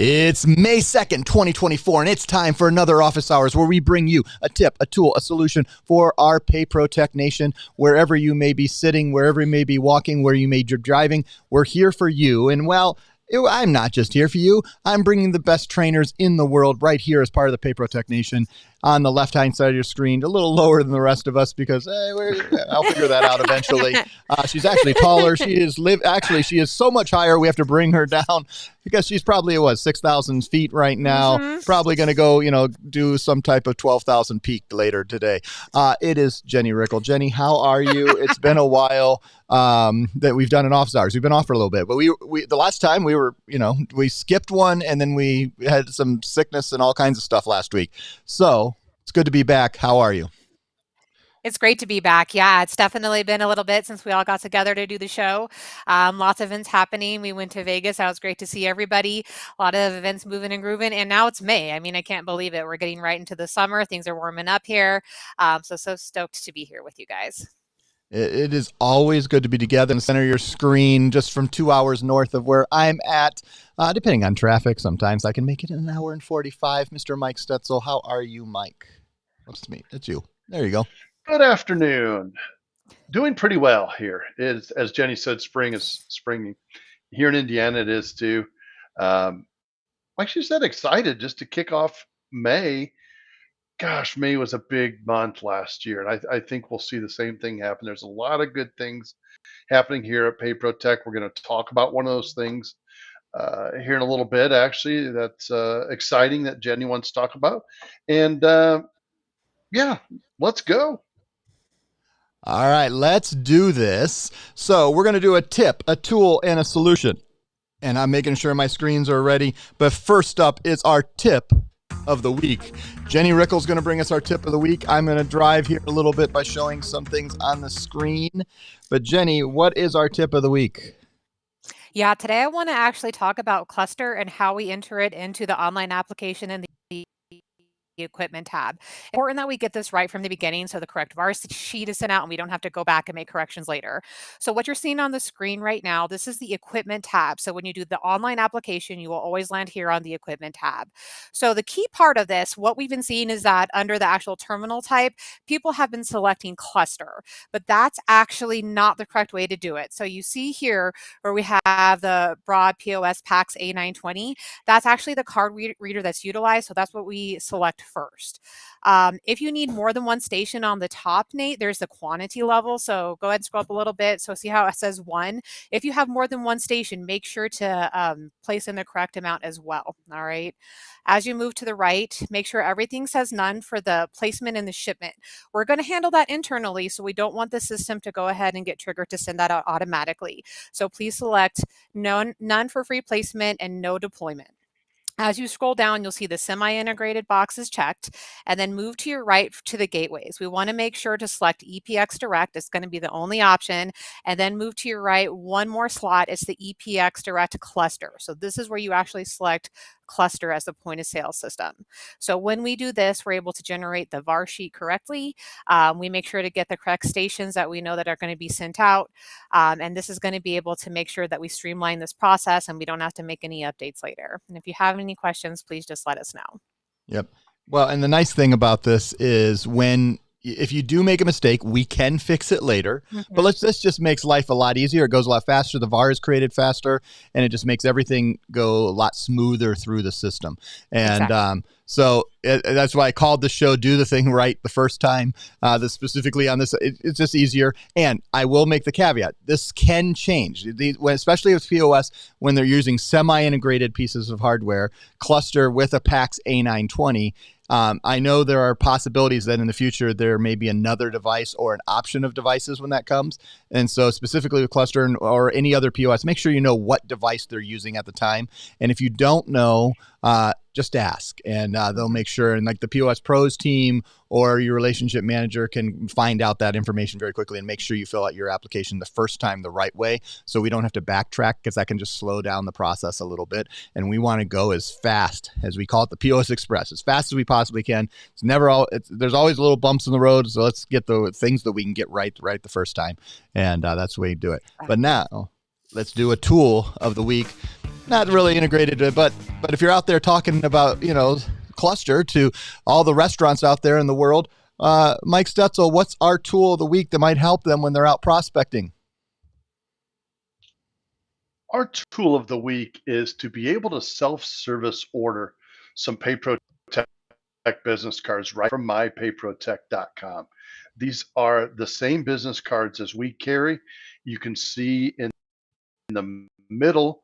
It's May 2nd, 2024, and it's time for another Office Hours where we bring you a tip, a tool, a solution for our PayProTech nation. Wherever you may be sitting, wherever you may be walking, where you may be driving, we're here for you. And well, I'm not just here for you. I'm bringing the best trainers in the world right here as part of the PayProTech nation on the left-hand side of your screen, a little lower than the rest of us because I'll figure that out eventually. She's actually taller. She is so much higher. We have to bring her down because she's probably 6,000 feet right now. Mm-hmm. Probably going to go, do some type of 12,000 peak later today. It is Jenny Rickel. Jenny, how are you? It's been a while that we've done an Office Hours. We've been off for a little bit, but we the last time we were, we skipped one and then we had some sickness and all kinds of stuff last week. So it's good to be back. How are you? It's great to be back. Yeah, it's definitely been a little bit since we all got together to do the show. Lots of events happening. We went to Vegas. That was great to see everybody. A lot of events moving and grooving. And now it's May. I mean, I can't believe it. We're getting right into the summer. Things are warming up here. So stoked to be here with you guys. It is always good to be together in the center of your screen, just from 2 hours north of where I'm at. Depending on traffic, sometimes I can make it in an hour and 45. Mr. Mike Stetzel, how are you, Mike? That's me. It's you. There you go. Good afternoon. Doing pretty well here. It is, as Jenny said, spring is springing. Here in Indiana, it is too. Like she said, excited just to kick off May. Gosh, May was a big month last year, and I think we'll see the same thing happen. There's a lot of good things happening here at PayProTech. We're going to talk about one of those things here in a little bit, actually. That's exciting that Jenny wants to talk about. And yeah, let's go. All right, let's do this. So we're going to do a tip, a tool, and a solution. And I'm making sure my screens are ready. But first up is our tip of the week. Jenny Rickel's going to bring us our tip of the week. I'm going to drive here a little bit by showing some things on the screen. But Jenny, what is our tip of the week? Yeah, today I want to actually talk about Cluster and how we enter it into the online application and the equipment tab. Important that we get this right from the beginning so the correct VAR sheet is sent out and we don't have to go back and make corrections later. So what you're seeing on the screen right now, this is the equipment tab. So when you do the online application, you will always land here on the equipment tab. So the key part of this, what we've been seeing is that under the actual terminal type, people have been selecting Cluster, but that's actually not the correct way to do it. So you see here where we have the broad POS PAX A920, that's actually the card reader that's utilized. So that's what we select first. If you need more than one station on the top, Nate, there's the quantity level. So go ahead and scroll up a little bit. So see how it says 1. If you have more than one station, make sure to place in the correct amount as well. All right. As you move to the right, make sure everything says none for the placement and the shipment. We're going to handle that internally, so we don't want the system to go ahead and get triggered to send that out automatically. So please select none for free placement and no deployment. As you scroll down, you'll see the semi-integrated box is checked, and then move to your right to the gateways. We want to make sure to select EPX Direct. It's going to be the only option, and then move to your right one more slot. It's the EPX Direct Cluster. So this is where you actually select Cluster as the point of sale system. So when we do this, we're able to generate the VAR sheet correctly. We make sure to get the correct stations that we know that are going to be sent out. And this is going to be able to make sure that we streamline this process and we don't have to make any updates later. And if you have any questions, please just let us know. Yep. Well, and the nice thing about this is if you do make a mistake, we can fix it later. Mm-hmm. But this just makes life a lot easier. It goes a lot faster. The VAR is created faster, and it just makes everything go a lot smoother through the system. And exactly. So that's why I called the show "Do the Thing Right" the first time. Specifically on this, it's just easier. And I will make the caveat: this can change, especially with POS when they're using semi-integrated pieces of hardware, Cluster with a PAX A920. I know there are possibilities that in the future there may be another device or an option of devices when that comes. And so specifically with Cluster or any other POS, make sure you know what device they're using at the time. And if you don't know, just ask, and they'll make sure. And like the POS Pros team or your relationship manager can find out that information very quickly and make sure you fill out your application the first time the right way, so we don't have to backtrack, because that can just slow down the process a little bit. And we want to go as fast as we call it the POS Express, as fast as we possibly can. There's always little bumps in the road, so let's get the things that we can get right the first time, and that's the way you do it. But now let's do a tool of the week. not really integrated, but if you're out there talking about, Cluster to all the restaurants out there in the world, Mike Stutzel, what's our tool of the week that might help them when they're out prospecting? Our tool of the week is to be able to self-service order some PayPro business cards right from mypayprotech.com. These are the same business cards as we carry. You can see in the middle,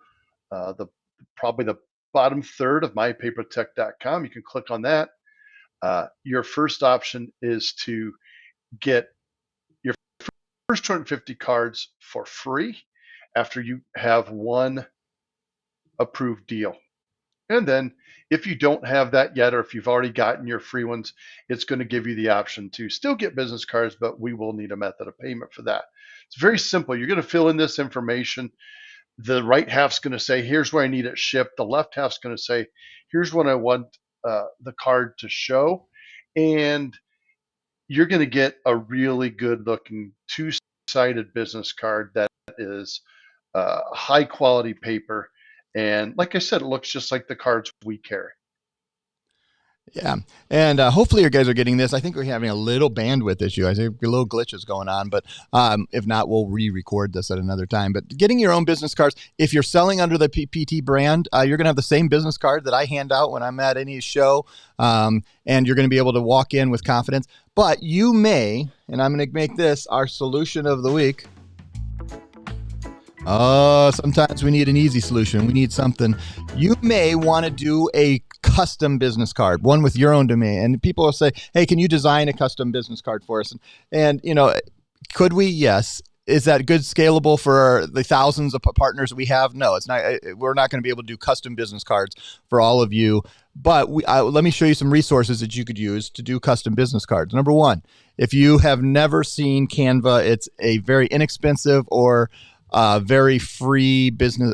the probably the bottom third of mypayprotech.com. You can click on that. Your first option is to get your first 250 cards for free after you have one approved deal. And then if you don't have that yet, or if you've already gotten your free ones, it's going to give you the option to still get business cards, but we will need a method of payment for that. It's very simple. You're going to fill in this information. The right half's going to say, here's where I need it shipped. The left half's going to say, here's what I want the card to show. And you're going to get a really good looking two-sided business card that is high quality paper. And like I said, it looks just like the cards we carry. Yeah. And hopefully you guys are getting this. I think we're having a little bandwidth issue. I think a little glitches going on, but if not, we'll re-record this at another time. But getting your own business cards, if you're selling under the PPT brand, you're going to have the same business card that I hand out when I'm at any show. And you're going to be able to walk in with confidence. But you may, and I'm going to make this our solution of the week. Oh, sometimes we need an easy solution. We need something. You may want to do a custom business card, one with your own domain. And people will say, hey, can you design a custom business card for us? And could we? Yes. Is that good scalable for the thousands of partners we have? No, it's not. We're not going to be able to do custom business cards for all of you. But let me show you some resources that you could use to do custom business cards. Number one, if you have never seen Canva, it's a very inexpensive or very free business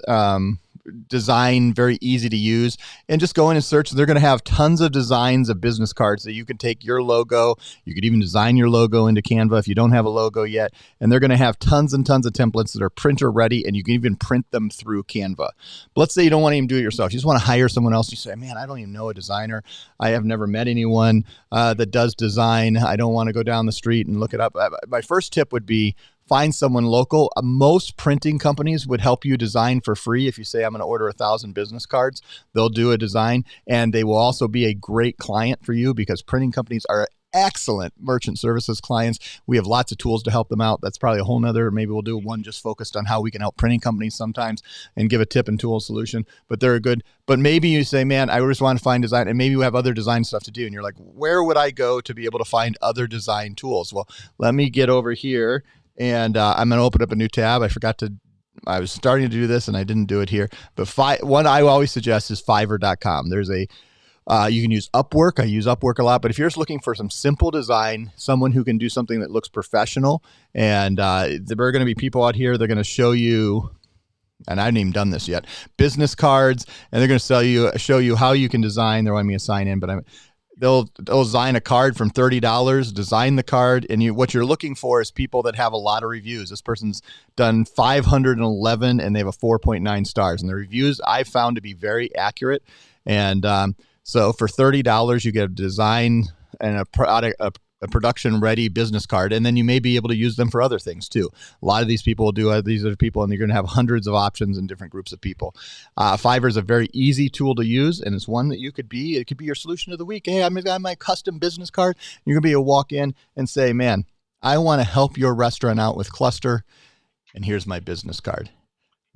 design, very easy to use, and just go in and search. They're going to have tons of designs of business cards that you can take your logo. You could even design your logo into Canva if you don't have a logo yet. And they're going to have tons and tons of templates that are printer ready, and you can even print them through Canva. But let's say you don't want to even do it yourself. You just want to hire someone else. You say, man, I don't even know a designer. I have never met anyone that does design. I don't want to go down the street and look it up. My first tip would be find someone local. Most printing companies would help you design for free. If you say, I'm going to order 1,000 business cards, they'll do a design, and they will also be a great client for you because printing companies are excellent merchant services clients. We have lots of tools to help them out. That's probably a whole nother, maybe we'll do one just focused on how we can help printing companies sometimes and give a tip and tool solution, but they're good. But maybe you say, man, I just want to find design, and maybe you have other design stuff to do. And you're like, where would I go to be able to find other design tools? Well, let me get over here. And I'm going to open up a new tab. I was starting to do this and I didn't do it here. But one I always suggest is Fiverr.com. There's you can use Upwork. I use Upwork a lot. But if you're just looking for some simple design, someone who can do something that looks professional, and there are going to be people out here, they're going to show you, and I haven't even done this yet, business cards, and they're going to show you how you can design. They want me to sign in, but they'll design a card from $30, design the card, and what you're looking for is people that have a lot of reviews. This person's done 511 and they have a 4.9 stars. And the reviews I've found to be very accurate. And so for $30, you get a design and a production-ready business card, and then you may be able to use them for other things too. A lot of these people will do these other people, and you're going to have hundreds of options in different groups of people. Fiverr is a very easy tool to use, and it's one that it could be your solution of the week. Hey, I got my custom business card. You're going to be able to walk in and say, man, I want to help your restaurant out with Cluster, and here's my business card.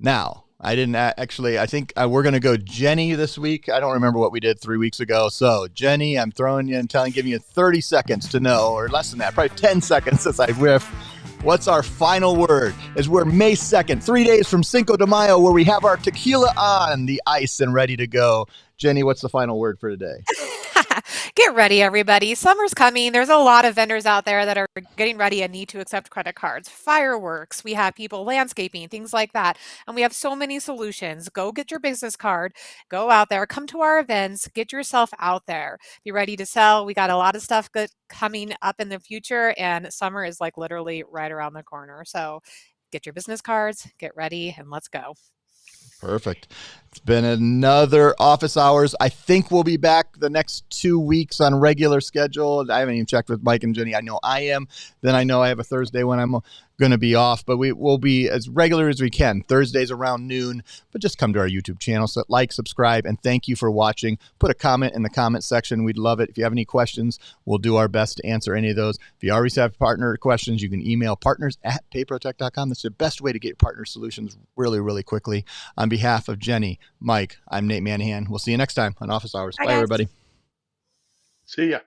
Now, I think we're going to go Jenny this week. I don't remember what we did 3 weeks ago. So Jenny, I'm throwing you and giving you 30 seconds to know, or less than that, probably 10 seconds since I whiff. What's our final word? As we're May 2nd, 3 days from Cinco de Mayo, where we have our tequila on the ice and ready to go. Jenny, what's the final word for today? Get ready, everybody. Summer's coming. There's a lot of vendors out there that are getting ready and need to accept credit cards, fireworks. We have people landscaping, things like that. And we have so many solutions. Go get your business card. Go out there. Come to our events. Get yourself out there. Be ready to sell. We got a lot of stuff good coming up in the future. And summer is like literally right around the corner. So get your business cards, get ready, and let's go. Perfect. It's been another Office Hours. I think we'll be back the next 2 weeks on regular schedule. I haven't even checked with Mike and Jenny. I know I am. Then I know I have a Thursday when I'm going to be off, but we will be as regular as we can. Thursdays around noon, but just come to our YouTube channel. So like, subscribe, and thank you for watching. Put a comment in the comment section. We'd love it. If you have any questions, we'll do our best to answer any of those. If you already have partner questions, you can email partners@payprotect.com. That's the best way to get your partner solutions really, really quickly. On behalf of Jenny, Mike, I'm Nate Manahan. We'll see you next time on Office Hours. Bye, guys. everybody. See ya.